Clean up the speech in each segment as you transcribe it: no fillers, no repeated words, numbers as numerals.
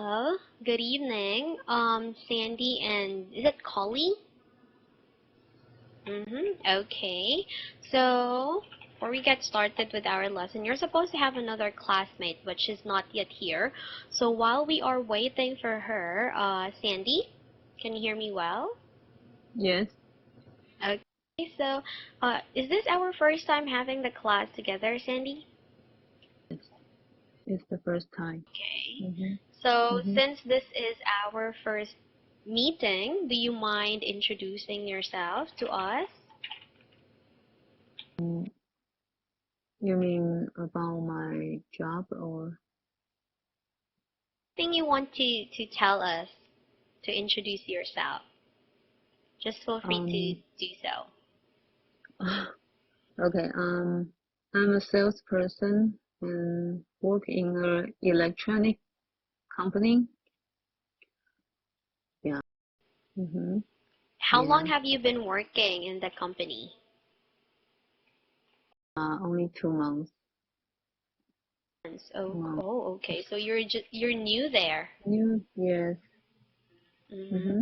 Hello, good evening. Sandy and is it Collie? Okay. So, before we get started with our lesson, you're supposed to have another classmate, which is not yet here. So while we are waiting for her, Sandy, can you hear me well? Yes, Okay. So, is this our first time having the class together, Sandy? it's the first time. Okay. Mm-hmm. So, Mm-hmm. since this is our first meeting, do you mind introducing yourself to us? You mean about my job or? Thing you want to tell us to introduce yourself? Just feel free Um, to do so. okay, I'm a salesperson and work in an electronic company. Yeah. Mm-hmm. How long Yeah. have you been working in the company? Only 2 months. Months. Oh, Wow. okay. So you're new there. New? Yes. hmm Mm-hmm.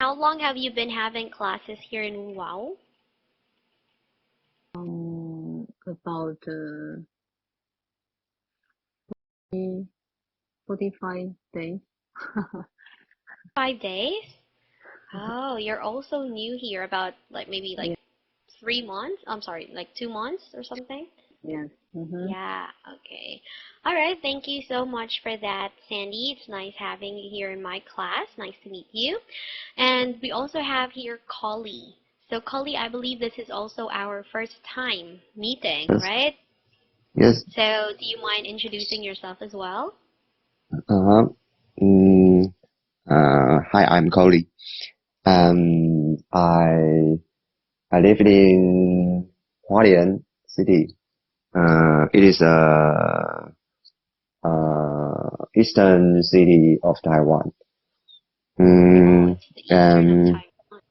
How long have you been having classes here in Wow? About 45 days. 5 days? Oh, you're also new here, about like maybe like Yeah. 3 months. I'm sorry, like 2 months or something. Yes. Mm-hmm. Yeah, okay. All right, thank you so much for that, Sandy. It's nice having you here in my class. Nice to meet you. And we also have here Collie. So, Collie, I believe this is also our first time meeting, Yes. right? Yes. So, do you mind introducing yourself as well? Uh-huh. Mm, Hi, I'm Coley. I live in Hualien City. It is eastern city of Taiwan. Oh, Mm, it's the eastern of um, Taiwan.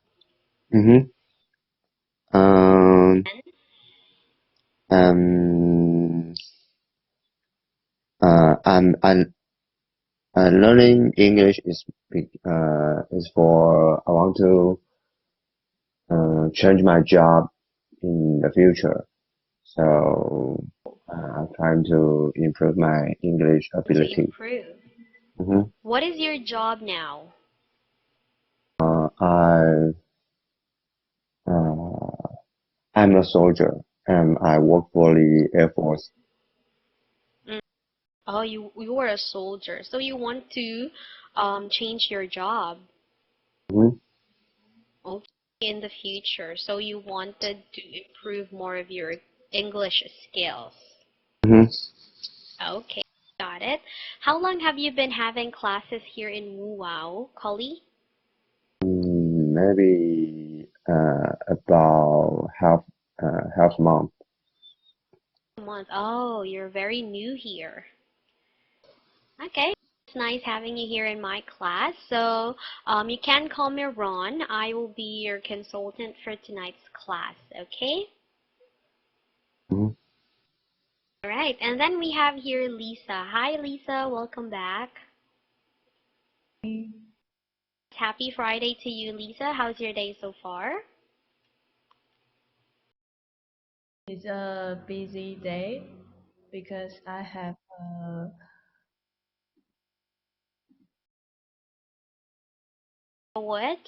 mm-hmm. Um, And um, I'm learning English is for I want to change my job in the future. So I'm trying to improve my English to ability. improve. hmm What is your job now? I uh, I'm a soldier and I work for the Air Force. Mm. Oh, you were a soldier, so you want to change your job. hmm Okay, in the future. So you wanted to improve more of your English skills. hmm Okay, got it. How long have you been having classes here in Wuwao, Collie? Maybe about half month. A month. Oh, you're very new here. Okay. It's nice having you here in my class. So, you can call me Ron. I will be your consultant for tonight's class, okay? hmm All right. And then we have here Lisa. Hi, Lisa. Welcome back. Happy Friday to you, Lisa. How's your day so far? It's a busy day because I have a What?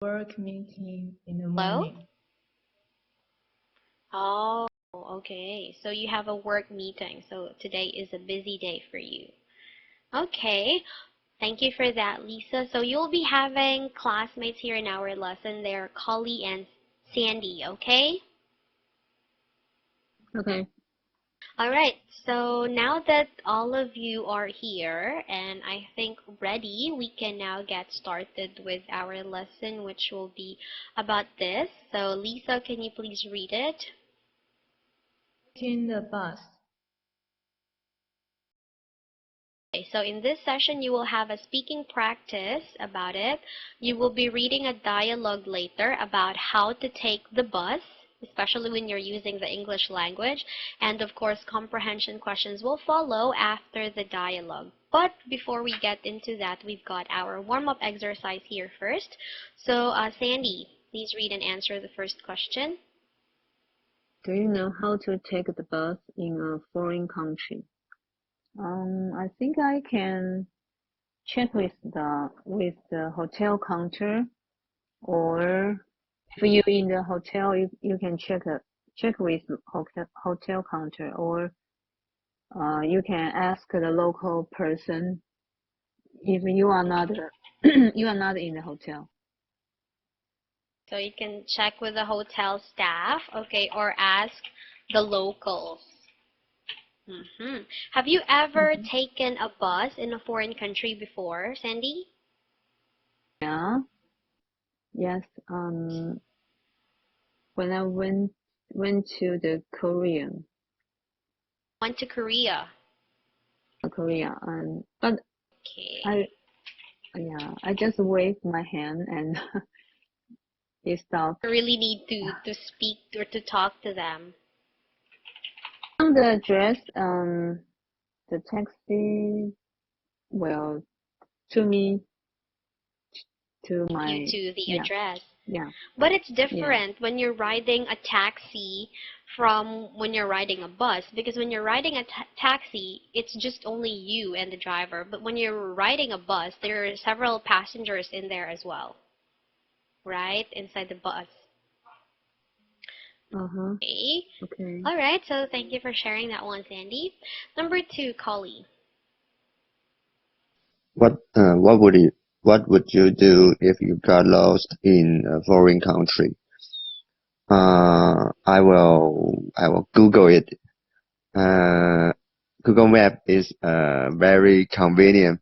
work meeting in the Hello? morning. Oh, okay. So you have a work meeting. So today is a busy day for you. Okay. Thank you for that, Lisa. So you'll be having classmates here in our lesson. They're Collie and Sandy, okay? Okay. All right. So now that all of you are here and I think ready, we can now get started with our lesson, which will be about this. So Lisa, can you please read it? Taking the bus. Okay, so in this session, you will have a speaking practice about it. You will be reading a dialogue later about how to take the bus. especially when you're using the English language. And of course, comprehension questions will follow after the dialogue. But before we get into that, we've got our warm-up exercise here first. So, Sandy, please read and answer the first question. Do you know how to take the bus in a foreign country? I think I can check with the hotel counter, or if you in the hotel, you can check with hotel counter, or you can ask the local person if you are not you are not in the hotel. So you can check with the hotel staff, okay, or ask the locals. Have you ever taken a bus in a foreign country before, Sandy? Yeah. Yes. When I went to the Korean. Went to Korea. Korea, but Okay. I just waved my hand and he stopped. You really need to speak or to talk to them. On the address, the taxi, well, to me, to Take you my, to the yeah, address. yeah, But it's yeah. different when you're riding a taxi from when you're riding a bus, because when you're riding a taxi, it's just only you and the driver. But when you're riding a bus, there are several passengers in there as well, right? Inside the bus. Uh-huh. Okay. Okay. All right. So thank you for sharing that one, Sandy. Number 2, Collie. What would you do if you got lost in a foreign country? I will Google it. Google Map is very convenient.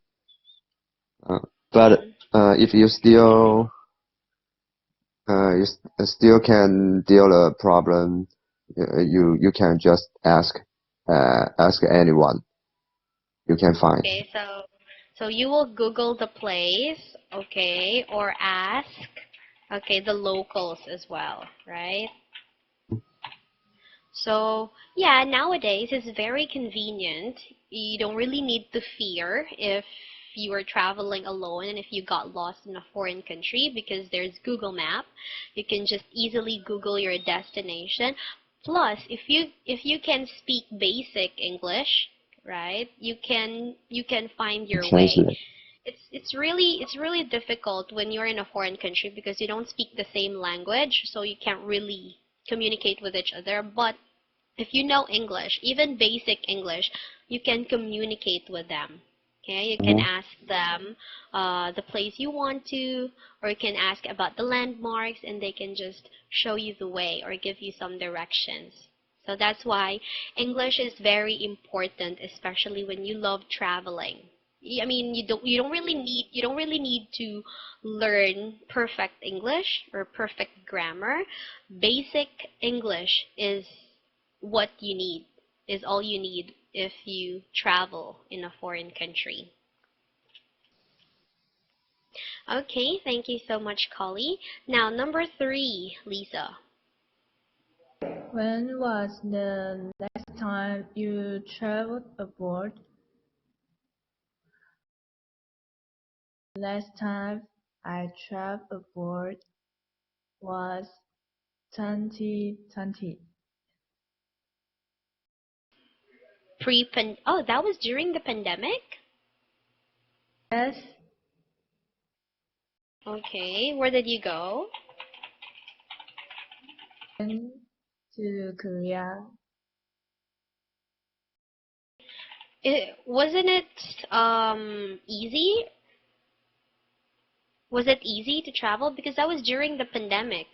But if you still can deal a problem, you can just ask anyone you can find. Okay. So you will Google the place, okay, or ask, okay, the locals as well, right? So, yeah, nowadays it's very convenient. You don't really need to fear if you are traveling alone and if you got lost in a foreign country, because there's Google Map. You can just easily Google your destination. Plus, if you can speak basic English, right? You can find your way. Translate. It's really difficult when you're in a foreign country because you don't speak the same language, so you can't really communicate with each other. But if you know English, even basic English, you can communicate with them. Okay, you can Mhm. ask them the place you want to, or you can ask about the landmarks, and they can just show you the way or give you some directions. So that's why English is very important, especially when you love traveling. I mean, you don't really need to learn perfect English or perfect grammar. Basic English is all you need if you travel in a foreign country. Okay, thank you so much, Collie. Now, number 3, Lisa. When was the last time you traveled abroad? Last time I traveled abroad was 2020. Oh, that was during the pandemic? Yes, Okay, where did you go? went to Korea. Wasn't it easy? Was it easy to travel? Because that was during the pandemic.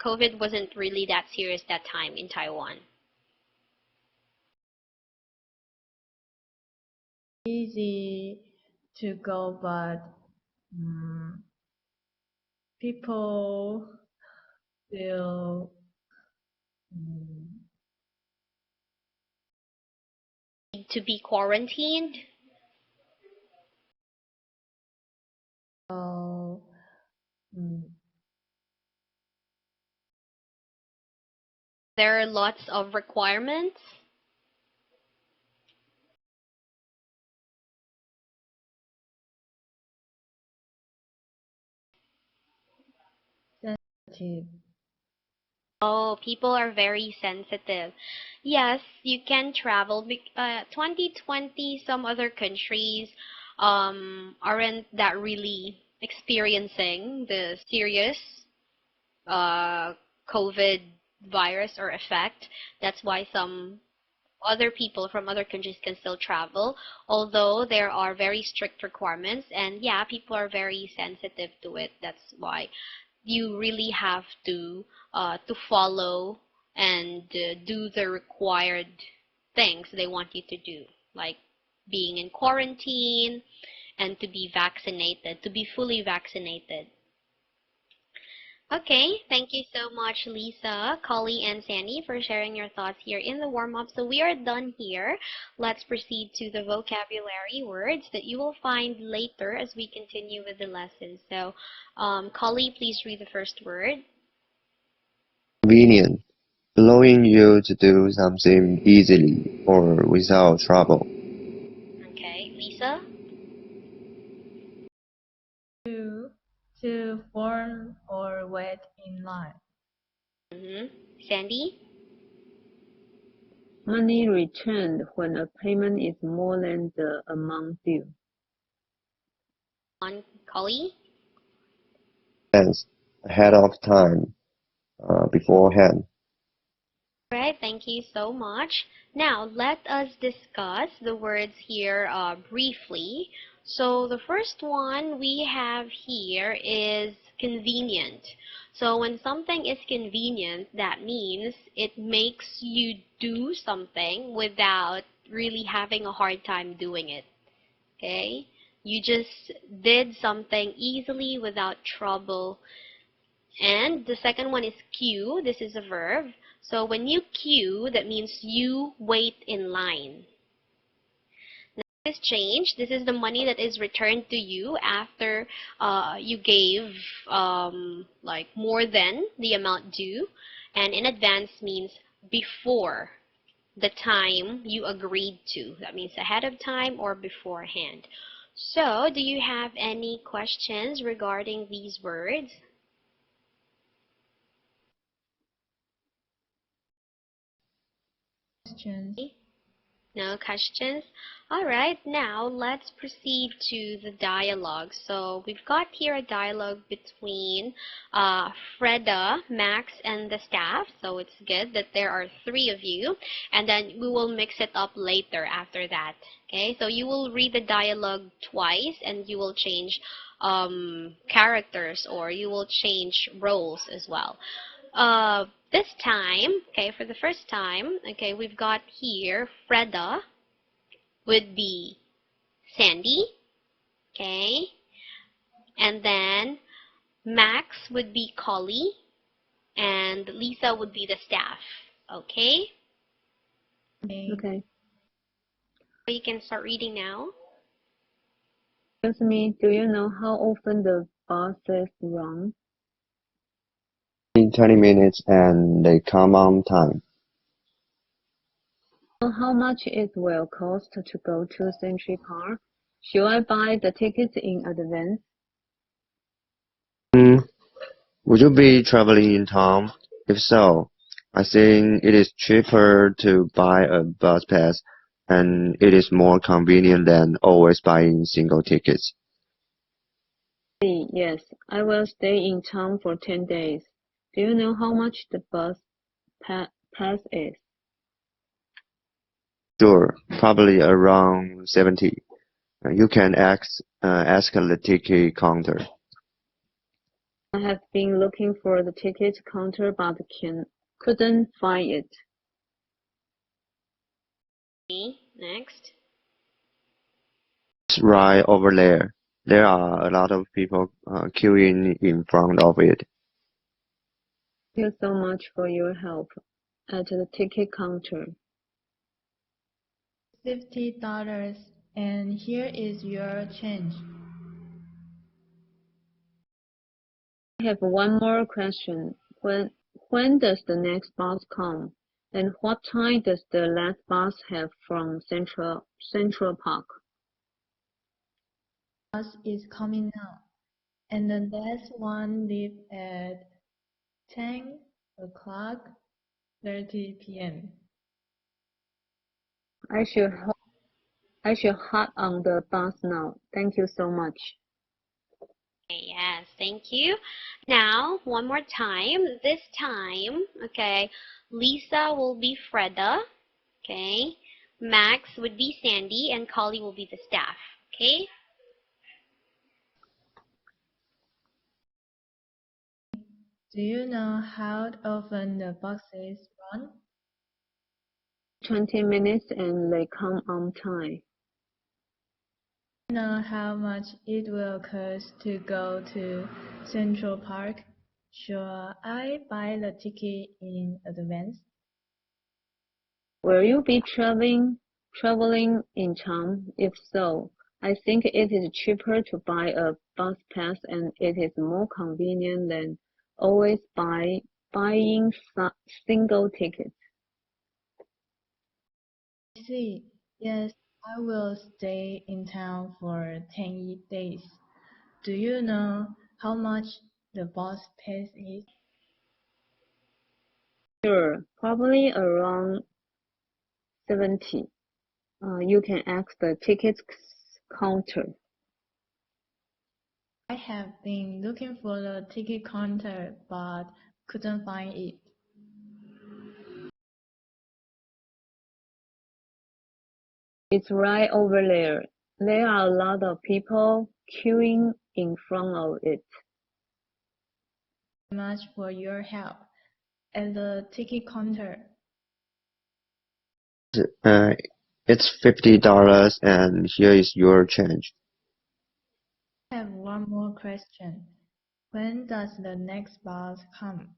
COVID wasn't really that serious that time in Taiwan. Easy to go, but mm, people feel mm, To be quarantined? So, mm, There are lots of requirements. sensitive. Oh, people are very sensitive. Yes, you can travel. 2020, some other countries aren't that really experiencing the serious uh, COVID virus or effect. That's why some other people from other countries can still travel, although there are very strict requirements. And yeah, people are very sensitive to it. That's why you really have to follow and do the required things they want you to do, like being in quarantine and to be vaccinated, to be fully vaccinated. Okay, thank you so much, Lisa, Collie, and Sandy, for sharing your thoughts here in the warm-up. So we are done here. Let's proceed to the vocabulary words that you will find later as we continue with the lesson. So, Collie, please read the first word. Convenient, allowing you to do something easily or without trouble. Okay, Lisa? To, to form or wait in line. Mm-hmm. Sandy? Money returned when a payment is more than the amount due. On Collie? Hence, ahead of time, beforehand. All right, thank you so much. Now, let us discuss the words here briefly. So, the first one we have here is convenient. So, when something is convenient, that means it makes you do something without really having a hard time doing it. Okay? You just did something easily without trouble. And the second one is queue. This is a verb. So when you queue, that means you wait in line. Now this change. This is the money that is returned to you after you gave like more than the amount due. And in advance means before the time you agreed to. That means ahead of time or beforehand. So, do you have any questions regarding these words? Questions. No questions? Alright, now let's proceed to the dialogue. So we've got here a dialogue between Freda, Max, and the staff. So it's good that there are three of you. And then we will mix it up later after that. Okay, so you will read the dialogue twice and you will change characters, or you will change roles as well. This time, okay, for the first time, okay, we've got here Freda would be Sandy, okay, and then Max would be Collie, and Lisa would be the staff, okay? Okay. Okay. You can start reading now. Excuse me, do you know how often the buses run? In 20 minutes and they come on time. How much it will cost to go to Century Park? Should I buy the tickets in advance? Hmm, would you be traveling in town? If so, I think it is cheaper to buy a bus pass and it is more convenient than always buying single tickets. Yes, I will stay in town for 10 days. Do you know how much the bus pass is? Sure, probably around 70. You can ask at the ticket counter. I have been looking for the ticket counter but couldn't find it. Okay, next. It's right over there. There are a lot of people queuing in front of it. Thank you so much for your help at the ticket counter. $50, and here is your change. have one more question. When does the next bus come? And what time does the last bus have from Central Park? Bus is coming now, and the last one leaves at 10 o'clock 30 p.m. I should hop on the bus now. Thank you so much. Yes, thank you. Now, one more time. This time, okay, Lisa will be Freda, okay, Max would be Sandy, and Collie will be the staff, okay? Do you know how often the buses run? 20 minutes and they come on time. Do you know how much it will cost to go to Central Park? Should I buy the ticket in advance? Will you be traveling in town? If so, I think it is cheaper to buy a bus pass and it is more convenient than always buying single tickets. I see. Yes, I will stay in town for 10 days. Do you know how much the bus pass is? Sure, probably around 70. You can ask the tickets counter. I have been looking for the ticket counter but couldn't find it. It's right over there. There are a lot of people queuing in front of it. Thank you much for your help. At the ticket counter, Uh, it's $50 and here is your change. I have one more question. When does the next bus come?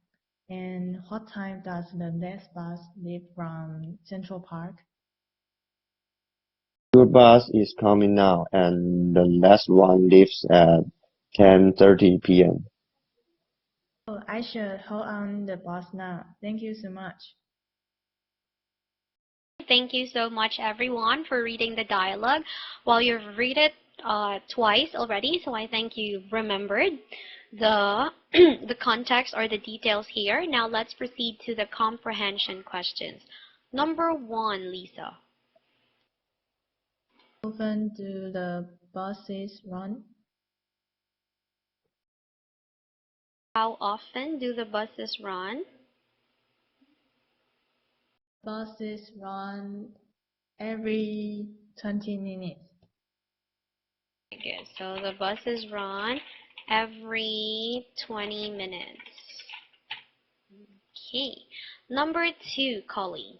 And what time does the next bus leave from Central Park? Your bus is coming now and the last one leaves at 10:30 p.m. Oh, I should hold on the bus now. Thank you so much. Thank you so much, everyone, for reading the dialogue. Well, you've read it twice already, so I think you remembered the the context or the details here. Now let's proceed to the comprehension questions. Number 1, Lisa. How often do the buses run? How often do the buses run? Buses run every 20 minutes. Good. So the buses run every 20 minutes. Okay. Number 2, Collie.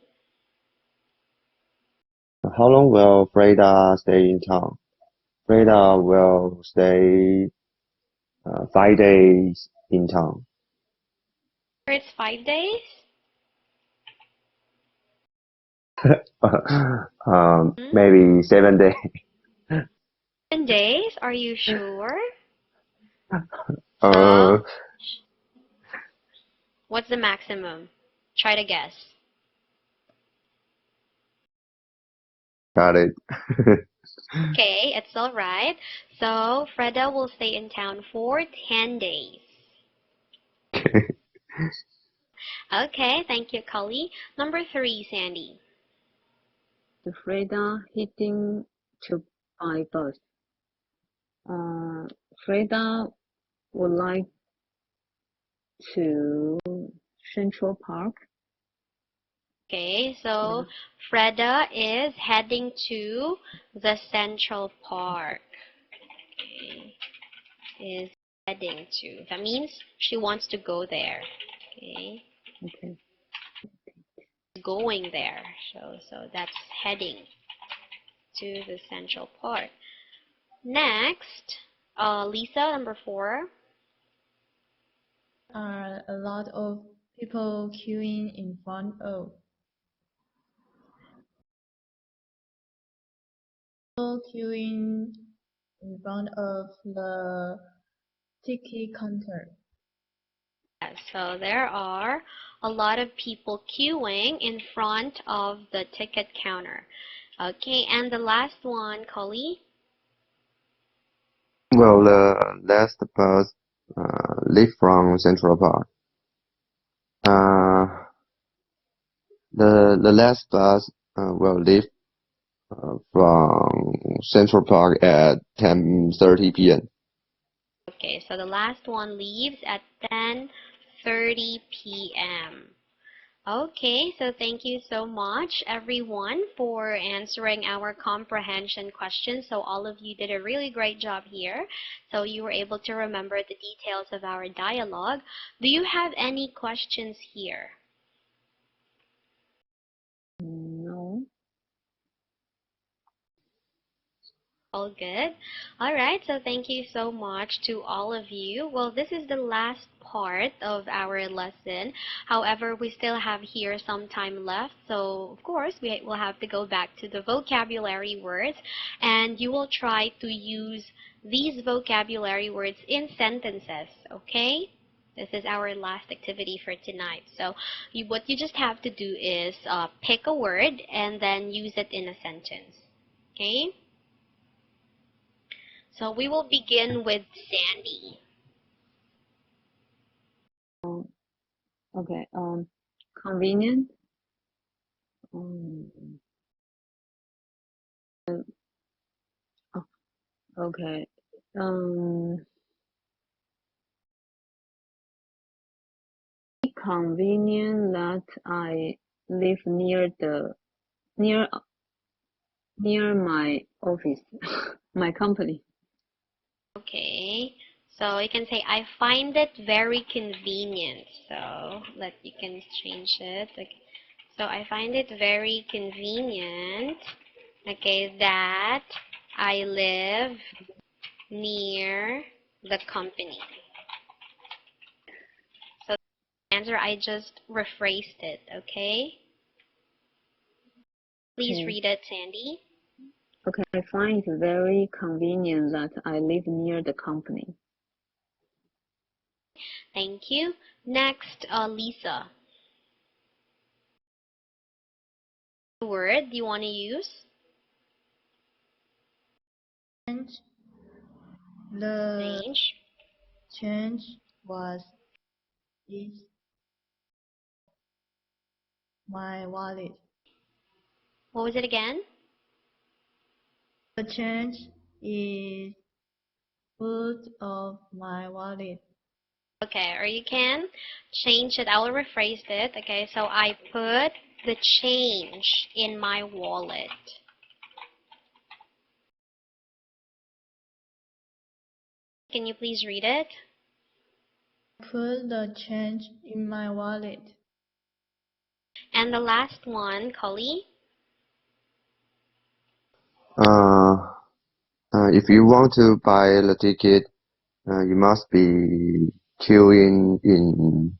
How long will Freda stay in town? Freda will stay 5 days in town. It's 5 days? Hmm? Maybe 7 days. 7 days? Are you sure? Uh, So, what's the maximum? Try to guess. got it. Okay, it's all right. So, Freda will stay in town for 10 days. Okay, thank you, Cully. Number 3, Sandy. Freda heading to buy bus. Freda would like to Central Park. Okay, so Freda is heading to the Central Park. Okay, is heading to. That means she wants to go there. Okay, Okay. going there. So that's heading to the Central Park. Next, Lisa, number 4. Are a lot of people queuing in front of. People queuing in front of the ticket counter. So there are a lot of people queuing in front of the ticket counter. Okay, and the last one, Collie. Well, the last bus leave from Central Park. Uh, the last bus will leave from Central Park at 10:30 p.m. Okay, so the last one leaves at 10:30 p.m. Okay, so thank you so much, everyone, for answering our comprehension questions. So all of you did a really great job here. So you were able to remember the details of our dialogue. Do you have any questions here? No. All good. All right, so thank you so much to all of you. Well, this is the last part of our lesson. However, we still have here some time left. So, of course, we will have to go back to the vocabulary words, and you will try to use these vocabulary words in sentences, okay? This is our last activity for tonight. So what you just have to do is pick a word and then use it in a sentence, okay? So we will begin with Sandy. Okay. Convenient. Um, oh, okay. Um, convenient that I live near near my office, my company. Okay. So you can say, I find it very convenient. So you can change it. Okay. So I find it very convenient, okay, that I live near the company. So the answer, I just rephrased it, okay? Please Okay. read it, Sandy. Okay. I find it very convenient that I live near the company. Thank you. Next, Lisa. Word you want to use? Change. The Change. change was is my wallet. What was it again? The change is foot of my wallet. Okay, or you can change it. I will rephrase it. Okay, so I put the change in my wallet. Can you please read it? Put the change in my wallet. And the last one, Collie. If you want to buy the ticket, you must be queuing in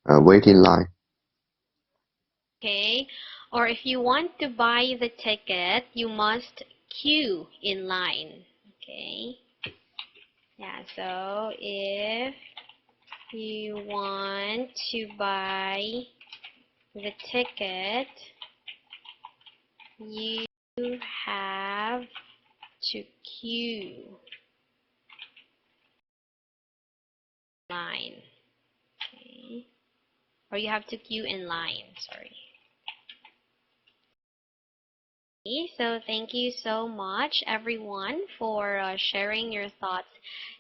waiting line. Okay, or if you want to buy the ticket, you must queue in line. Okay, yeah, so if you want to buy the ticket, you have to queue line. Okay. Or you have to queue in line, sorry. Okay, so thank you so much, everyone, for sharing your thoughts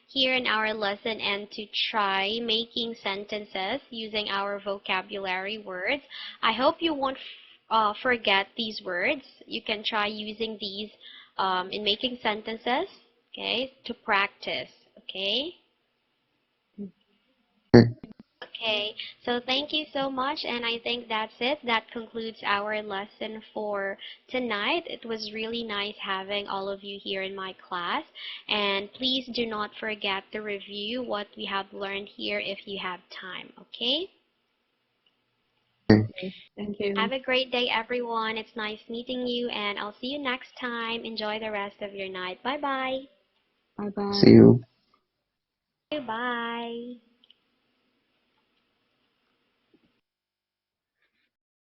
here in our lesson and to try making sentences using our vocabulary words. I hope you won't forget these words. You can try using these in making sentences, okay, to practice, okay? Okay, so thank you so much, and I think that's it. That concludes our lesson for tonight. It was really nice having all of you here in my class, and please do not forget to review what we have learned here if you have time, okay? Okay. Thank you. Have a great day, everyone. It's nice meeting you, and I'll see you next time. Enjoy the rest of your night. Bye-bye. Bye bye. See you. Bye.